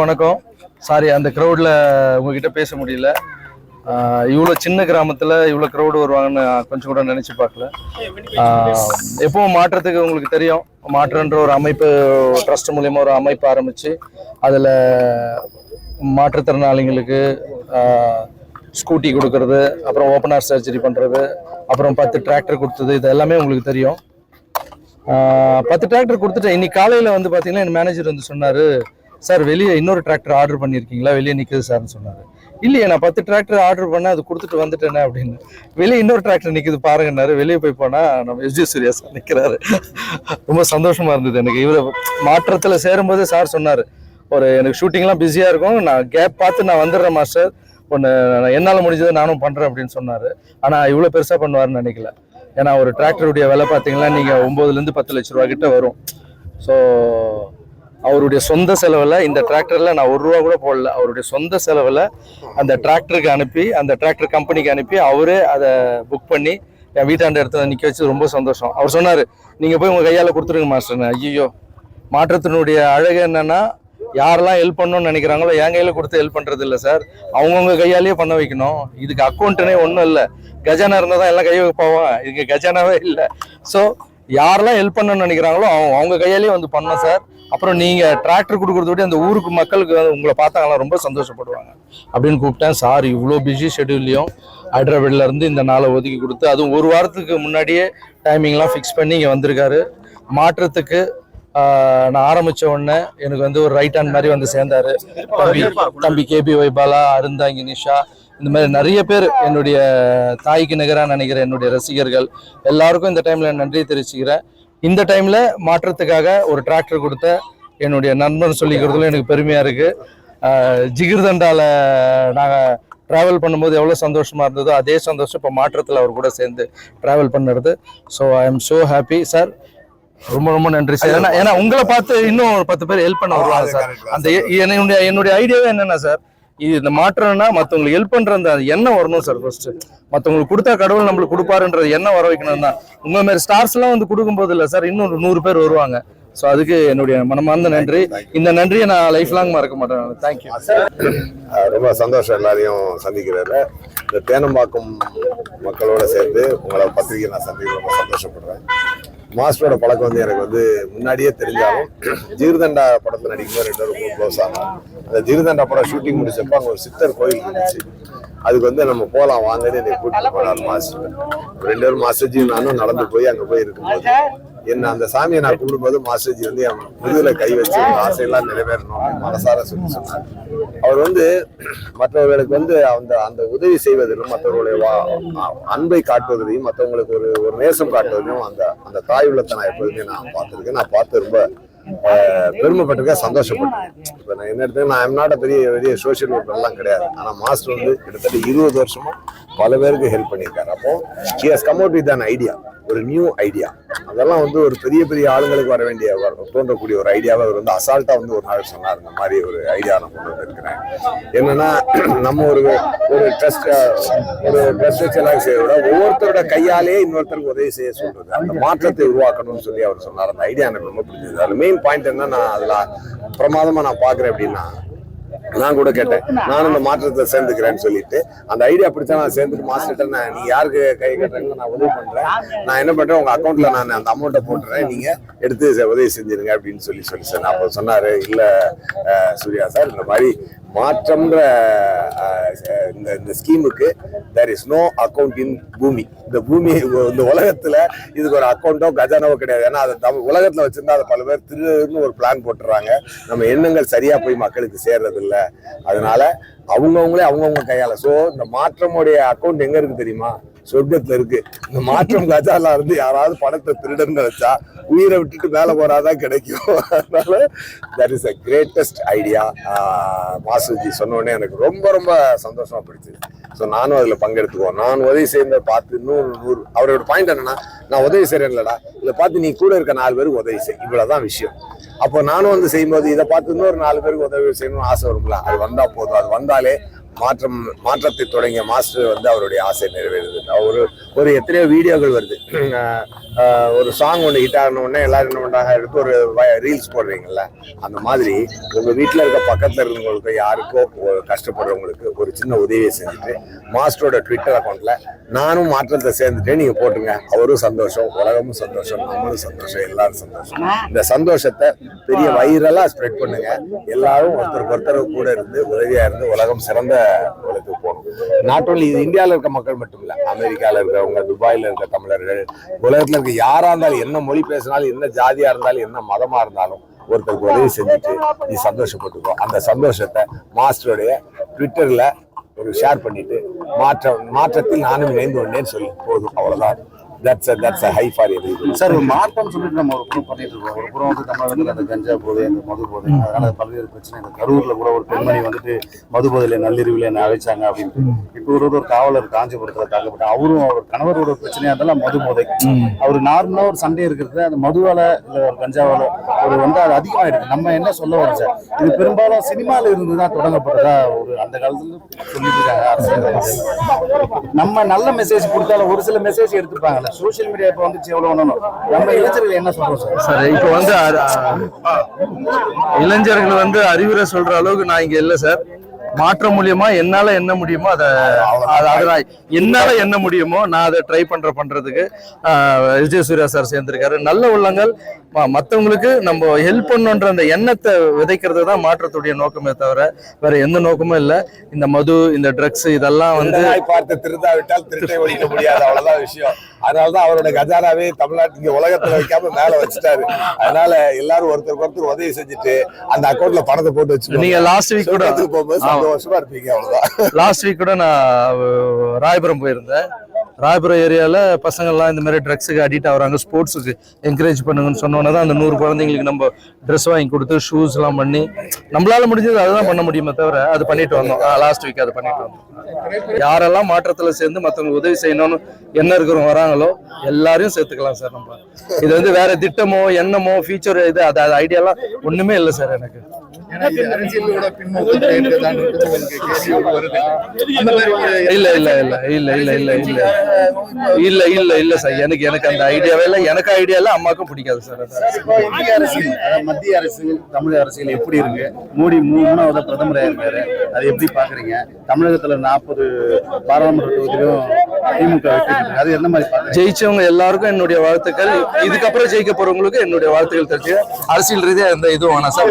வணக்கம். சாரி, அந்த க்ரௌடில் உங்ககிட்ட பேச முடியல. இவ்வளோ சின்ன கிராமத்தில் இவ்வளோ க்ரௌடு வருவாங்கன்னு கொஞ்சம் கூட நினச்சி பார்க்கல. எப்பவும் மாற்றத்துக்கு உங்களுக்கு தெரியும், மாற்றன்ற ஒரு அமைப்பு ட்ரஸ்ட் மூலயமா ஒரு அமைப்பு ஆரம்பித்து அதில் மாற்றுத்திறனாளிகளுக்கு ஸ்கூட்டி கொடுக்கறது, அப்புறம் ஓப்பன் ஹார்ட் சர்ஜரி பண்ணுறது, அப்புறம் 10 டிராக்டர் கொடுத்தது, இது எல்லாமே உங்களுக்கு தெரியும். 10 டிராக்டர் கொடுத்துட்டு இன்னைக்கு காலையில் வந்து பார்த்தீங்கன்னா என் மேனேஜர் வந்து சொன்னார், சார் வெளியே இன்னொரு டிராக்டர் ஆர்டர் பண்ணியிருக்கீங்களா, வெளியே நிற்குது சார்னு சொன்னார். இல்லையே, நான் 10 டிராக்டர் ஆர்டர் பண்ணேன், அது கொடுத்துட்டு வந்துட்டேனே அப்படின்னு. வெளியே இன்னொரு டிராக்டர் நிற்குது பாருங்கன்னாரு. வெளியே போய் போனால் நம்ம எஸ்ஜி சூர்யா சார் நிற்கிறாரு. ரொம்ப சந்தோஷமாக இருந்தது எனக்கு. இவர் மாற்றத்தில் சேரும்போது சார் சொன்னார், எனக்கு ஷூட்டிங்லாம் பிஸியாக இருக்கும், நான் கேப் பார்த்து நான் வந்துடுறேன் மாஸ்டர், என்னால் முடிஞ்சதை நானும் பண்ணுறேன் அப்படின்னு சொன்னார். ஆனால் இவ்வளோ பெருசாக பண்ணுவார்னு நினைக்கல. ஏன்னா ஒரு டிராக்டருடைய விலை பார்த்தீங்கன்னா நீங்கள் 9 to 10 லட்ச ரூபா கிட்ட வரும். ஸோ அவருடைய சொந்த செலவில் இந்த டிராக்டரில் நான் 1 ரூபா கூட போடல. அவருடைய சொந்த செலவில் அந்த டிராக்டருக்கு அனுப்பி, அந்த டிராக்டர் கம்பெனிக்கு அனுப்பி, அவரே அதை புக் பண்ணி என் வீட்டாண்ட இடத்துல நிற்க வச்சு ரொம்ப சந்தோஷம். அவர் சொன்னார், நீங்கள் போய் உங்கள் கையால் கொடுத்துருங்க மாஸ்டர்னு. ஐயோ, மாற்றத்தினுடைய அழகு என்னன்னா, யாரெல்லாம் ஹெல்ப் பண்ணணும்னு நினைக்கிறாங்களோ என் கையில் கொடுத்து ஹெல்ப் பண்ணுறது இல்லை சார், அவங்கவுங்க கையாலேயே பண்ண வைக்கணும். இதுக்கு அக்கௌண்ட்டுனே ஒன்றும் இல்லை, கஜானா இருந்தால் தான் எல்லாம் கையை வைப்பாவான், இதுக்கு கஜானாவே இல்லை. ஸோ யாரெல்லாம் ஹெல்ப் பண்ணணும்னு நினைக்கிறாங்களோ அவங்க கையாலேயே வந்து பண்ணோம் சார். அப்புறம் நீங்கள் டிராக்டர் கொடுக்குறத விட அந்த ஊருக்கு மக்களுக்கு உங்களை பார்த்தாங்களா ரொம்ப சந்தோஷப்படுவாங்க அப்படின்னு கூப்பிட்டேன். சார் இவ்வளோ பிஸி ஷெட்யூல்லையும் ஹைதராபாத்லேருந்து இந்த நாளை ஒதுக்கி கொடுத்து, அதுவும் 1 வாரத்துக்கு முன்னாடியே டைமிங்லாம் ஃபிக்ஸ் பண்ணி இங்கே வந்திருக்காரு. மாற்றத்துக்கு நான் ஆரம்பித்த உடனே எனக்கு வந்து ஒரு ரைட் ஹேண்ட் மாதிரி வந்து சேர்ந்தாரு. தம்பி கேபி வைபாலா, அருந்தாங்கி நிஷா, இந்த மாதிரி நிறைய பேர், என்னுடைய தாய்க்கு நிகராக நினைக்கிற என்னுடைய ரசிகர்கள் எல்லாருக்கும் இந்த டைமில் நன்றி தெரிவிச்சுக்கிறேன். இந்த டைமில் மாற்றத்துக்காக ஒரு டிராக்டர் கொடுத்த என்னுடைய நண்பன் சொல்லிக்கிறதுல எனக்கு பெருமையாக இருக்குது. ஜிகிர்தண்டாவில் நாங்கள் ட்ராவல் பண்ணும்போது எவ்வளோ சந்தோஷமாக இருந்ததோ அதே சந்தோஷம் இப்போ மாற்றத்தில் அவர் கூட சேர்ந்து ட்ராவல் பண்ணுறது. So I am so happy sir. ரொம்ப ரொம்ப நன்றி சார். ஏன்னா உங்களை பார்த்து இன்னும் ஒரு 10 பேர் ஹெல்ப் பண்ண வருவாங்க சார். அந்த என்னுடைய ஐடியாவே என்னென்னா சார், இந்த மாற்றம்னா மற்றவங்களுக்கு ஹெல்ப் பண்ற அந்த எண்ணம் வரணும் சார். ஃபர்ஸ்ட் மற்றவங்களுக்கு கொடுத்தா கடவுள் நம்மளுக்கு கொடுப்பாருன்றது எண்ணம் வர வைக்கணும் தான். உங்க மாதிரி ஸ்டார்ஸ் எல்லாம் வந்து கொடுக்கும் போது இல்லை சார், இன்னும் 100 பேர் வருவாங்க. ஸோ அதுக்கு என்னுடைய மனமார்ந்த நன்றி. இந்த நன்றியை நான் லைஃப் லாங் மறக்க மாட்டேன். தேங்க்யூ. ரொம்ப சந்தோஷம் எல்லாரையும் சந்திக்கிறதுல. இந்த தேனம்பாக்கம் மக்களோட சேர்ந்து உங்களை பத்திரிகை நான் சந்திக்க ரொம்ப சந்தோஷப்படுறேன். மாஸ்டரோட பழக்கம் வந்து எனக்கு வந்து முன்னாடியே தெரிஞ்சாலும், ஜிகிர்தண்டா படத்தில் நடிக்கும்போது 2 பேரும் ரொம்ப க்ளோஸ் ஆனோம். அந்த ஜிகிர்தண்டா படம் ஷூட்டிங் முடிச்சப்போ அங்கே ஒரு சித்தர் கோயில் இருந்துச்சு. அதுக்கு வந்து நம்ம போகலாம் வாங்கன்னு என்னை கூட்டிட்டு போனார் மாஸ்டர். 2 பேரும் மாஸ்டர்ஜி நானும் நடந்து போய் அங்கே போய் இருக்கும்போது என்ன அந்த சாமியை நான் கூப்பிடும்போது மாஸ்டர்ஜி வந்து என் முதுகுல கை வச்சு ஆசையெல்லாம் நிறைவேறணும் மனசார சொல்லி சொன்னார். அவர் வந்து மற்றவர்களுக்கு வந்து அந்த உதவி செய்வதிலும், மற்றவர்களுடைய அன்பை காட்டுவதிலையும், மற்றவங்களுக்கு ஒரு நேசம் காட்டுவதிலும் அந்த தாய் உள்ளத்தை நான் எப்போதுமே நான் பார்த்துருக்கேன். நான் பார்த்து ரொம்ப பெருமைப்பட்டிருக்கேன், சந்தோஷப்பட்டேன். இப்போ நான் என்ன எடுத்தேன், நான் எம்நாட பெரிய சோசியல் ஒர்க் எல்லாம் கிடையாது. ஆனால் மாஸ்டர் வந்து கிட்டத்தட்ட 20 வருஷமா பல பேருக்கு ஹெல்ப் பண்ணியிருக்காரு. அப்போ he has come out with an idea, ஒரு நியூ ஐடியா. அதெல்லாம் வந்து ஒரு பெரிய ஆளுங்களுக்கு வர வேண்டிய தோன்றக்கூடிய ஒரு ஐடியாவை அவர் வந்து அசால்ட்டா வந்து ஒரு நாள் சொன்னார். இந்த மாதிரி ஒரு ஐடியா நான் கொண்டு வந்திருக்கிறேன். என்னன்னா, நம்ம ஒரு ட்ரஸ்ட் எல்லாம் செய்யறத ஒவ்வொருத்தரோட கையாலே இன்னொருத்தருக்கு உதவி செய்ய சொல்றது, அந்த மாற்றத்தை உருவாக்கணும்னு சொல்லி அவர் சொன்னார். அந்த ஐடியா எனக்கு ரொம்ப பிடிச்சது. அதுல மெயின் பாயிண்ட் என்ன நான் அதுல பிரமாதமா நான் பாக்குறேன் அப்படின்னா, நான் கூட கேட்டேன், நானும் இந்த மாற்றத்தை சேர்ந்துக்கிறேன்னு சொல்லிட்டு அந்த ஐடியா பிடிச்சா நான் சேர்ந்துட்டு மாஸ்டர்கிட்ட, நீ யாருக்கு கை கட்டுறீங்க, நான் உதவி பண்றேன், நான் என்ன பண்றேன், உங்க அக்கௌண்ட்ல நான் அந்த அமௌண்ட்டை போட்டுறேன், நீங்க எடுத்து உதவி செஞ்சிருங்க அப்படின்னு சொல்லி சார். அப்போ சொன்னாரு, இல்ல சூர்யா சார், இந்த மாதிரி மாற்றம்ன்ற இந்த ஸ்கீமுக்கு there is no account in பூமி. இந்த உலகத்துல இதுக்கு ஒரு அக்கௌண்ட்டோ கஜானாவோ கிடையாது. ஏன்னா அதை உலகத்துல வச்சிருந்தா அதை பல பேர் திருன்னு ஒரு பிளான் போட்டுறாங்க. நம்ம எண்ணங்கள் சரியா போய் மக்களுக்கு சேர்றது இல்லை. அதனால அவங்கவுங்க கையால. ஸோ இந்த மாற்றமுடைய அக்கௌண்ட் எங்க இருக்கு தெரியுமா? சொர்க்கத்துல இருக்கு. இந்த மாற்றம் கஜாலா இருந்து யாராவது பணத்தை திருடன்னு வச்சா உயிரை விட்டுட்டு மேலே போறாதான் கிடைக்கும். அதனால that is a greatest idea. மாஸ்டர்ஜி சொன்ன உடனே எனக்கு ரொம்ப ரொம்ப சந்தோஷமா பிடிச்சது. ஸோ நானும் அதுல பங்கெடுத்துக்குவோம். நான் உதவி செய்யறத பார்த்து இன்னும் 100. அவரோட பாயிண்ட் என்னன்னா, நான் உதவி செய்யறேன் இல்லடா, இதை பார்த்து நீ கூட இருக்க 4 பேருக்கு உதவி செய், இவ்வளவுதான் விஷயம். அப்போ நானும் வந்து செய்யும்போது இதை பார்த்து இன்னொரு 4 பேருக்கு உதவி செய்யணும்னு ஆசை வரும்ல, அது வந்தா போதும். அது வந்தாலே மாற்றத்தை தொடங்கிய மாஸ்டர் வந்து அவருடைய ஆசை நிறைவேறுது. ஒரு எத்தனையோ வீடியோகள் வருது. ஒரு சாங் ஒன்று ஹிட் ஆன உடனே எல்லாரும் என்ன பண்றாங்க, எடுத்து ஒரு ரீல்ஸ் போடுறீங்கல்ல, அந்த மாதிரி உங்க வீட்டில் இருக்க பக்கத்துல இருந்தவங்களுக்கு யாருக்கோ கஷ்டப்படுறவங்களுக்கு ஒரு சின்ன உதவியை செஞ்சுட்டு மாஸ்டரோட ட்விட்டர் அக்கௌண்ட்ல நானும் மாற்றத்தை சேர்ந்துட்டே நீங்க போட்டுங்க. அவரும் சந்தோஷம், உலகமும் சந்தோஷம், நம்மளும் சந்தோஷம், எல்லாரும் சந்தோஷம். இந்த சந்தோஷத்தை பெரிய வைரலா ஸ்ப்ரெட் பண்ணுங்க. எல்லாரும் ஒருத்தர் கூட இருந்து உதவியா இருந்து உலகம் சிறந்த உலகத்துக்கு போகணும். நாட் ஓன்லி இது இந்தியாவில் இருக்க மக்கள் மட்டும் இல்ல, அமெரிக்கால இருக்கிறவங்க, துபாயில இருக்க தமிழர்கள், உலகத்துல இருக்க யாரா இருந்தாலும், என்ன மொழி பேசினாலும், என்ன ஜாதியா இருந்தாலும், என்ன மதமா இருந்தாலும் ஒருத்தருக்கு உதவி செஞ்சுட்டு நீ சந்தோஷப்பட்டுக்கோ. அந்த சந்தோஷத்தை மாஸ்டருடைய ட்விட்டர்ல ஒரு ஷேர் பண்ணிட்டு மாற்றத்தில் நானும் இணைந்து வந்தேன்னு சொல்லி போதும், அவ்வளவுதான். That's a high for everybody. Sir, மாற்றம் சொல்லிட்டு நம்ம ஒரு புறம் பண்ணிட்டு இருக்கோம். ஒரு புறம் வந்து தமிழகத்தில் அந்த கஞ்சா போதை, அந்த மது போதை, அதனால பல்வேறு பிரச்சனை. இந்த கரூர்ல கூட ஒரு பெண்மணி வந்துட்டு மது போதையில நள்ளிரவில் என்ன அழைச்சாங்க அப்படின்ட்டு. இப்போ ஒரு காவலர் காஞ்சிபுரத்துல தாக்கப்பட்ட அவரும் அவர் கணவரோட பிரச்சனையா இருந்தாலும் மது போதை. அவர் நார்மலா ஒரு சண்டை இருக்கிறது அந்த மதுவால இல்ல ஒரு கஞ்சாவால ஒரு வந்து அது அதிகமாயிருக்கு. நம்ம என்ன சொல்ல வரோம் சார், இது பெரும்பாலும் சினிமால இருந்துதான் தொடங்கப்பட்டதா ஒரு அந்த காலத்துல சொல்லிட்டு இருக்காங்க அரசியல். நம்ம நல்ல மெசேஜ் கொடுத்தாலும் ஒரு சில மெசேஜ் எடுத்துப்பாங்கல்ல. சோசியல் மீடியா இப்ப வந்து எவ்வளவு நம்ம இளைஞர்கள் என்ன சொல்றோம் சார்? சார், இப்போ வந்து இளைஞர்கள் வந்து அறிவுரை சொல்ற அளவுக்கு நான் இங்க இல்லை சார். மாற்றம் மூலியமா என்னால என்ன முடியுமோ அதை என்னால என்ன முடியுமோ நான் அதை ட்ரை பண்றதுக்கு விஜய் சூர்யா சார் சேர்ந்திருக்காரு. நல்ல உள்ளங்கள் மற்றவங்களுக்கு நம்ம ஹெல்ப் பண்ணுன்ற அந்த எண்ணத்தை விதைக்கிறது தான் மாற்றத்துடைய நோக்கமே தவிர வேற எந்த நோக்கமும் இல்லை. இந்த மது, இந்த ட்ரக்ஸ் இதெல்லாம் வந்து பார்த்து திருந்தாவிட்டால் திருட்டை ஒழிக்க முடியாது, அவ்வளவுதான் விஷயம். அதனாலதான் அவரோட கஜானாவே தமிழ்நாட்டுக்கு உலகத்துல வைக்காம மேல வச்சுட்டாரு. அதனால எல்லாரும் ஒருத்தருக்கு உதவி செஞ்சுட்டு அந்த அக்கௌண்ட்ல பணத்தை போட்டு வச்சு நீங்க லாஸ்ட் வீக் கூட போகும்போது சந்தோஷமா இருப்பீங்க, அவ்வளவுதான். லாஸ்ட் வீக் கூட நான் ராயபுரம் போயிருந்தேன். ராயபுரம் ஏரியாவில் பசங்கள்லாம் இந்த மாதிரி ட்ரக்ஸுக்கு அடிக்ட் ஆகுறாங்க, ஸ்போர்ட்ஸுக்கு என்கரேஜ் பண்ணுங்கன்னு சொன்னோன்னே தான் அந்த 100 குழந்தைங்களுக்கு நம்ம ட்ரெஸ் வாங்கி கொடுத்து ஷூஸ்லாம் பண்ணி நம்மளால முடிஞ்சது அதுதான் பண்ண முடியுமே தவிர அது பண்ணிட்டு வந்தோம். லாஸ்ட் வீக் அது பண்ணிட்டு வந்தோம். யாரெல்லாம் மாற்றத்தில் சேர்ந்து மற்றவங்களுக்கு உதவி செய்யணும்னு என்ன இருக்கிறவங்க வராங்களோ எல்லாரையும் சேர்த்துக்கலாம் சார். நம்ம இது வந்து வேற திட்டமோ எண்ணமோ ஃபியூச்சர் இது அது ஐடியாலாம் ஒண்ணுமே இல்லை சார் எனக்கு. இல்ல சார், எனக்கு அந்த ஐடியாவே இல்லை. எனக்கு ஐடியா இல்லை, அம்மாக்கும் பிடிக்காது சார். இந்திய அரசியல், மத்திய அரசியல், தமிழக அரசியல் எப்படி இருக்கு? மோடி 3வது பிரதமராக இருக்காரு, அது எப்படி பாக்குறீங்க? தமிழகத்துல 40 பாராளுமன்ற தொகுதியிலும் திமுக அது எந்த மாதிரி ஜெயிச்சவங்க எல்லாருக்கும் என்னுடைய வாழ்த்துக்கள். இதுக்கப்புறம் ஜெயிக்க போறவங்களுக்கு என்னுடைய வாழ்த்துக்கள் தெரிஞ்சு அரசியல் ரீதியா எந்த இதுவும் வேணாம் சார்.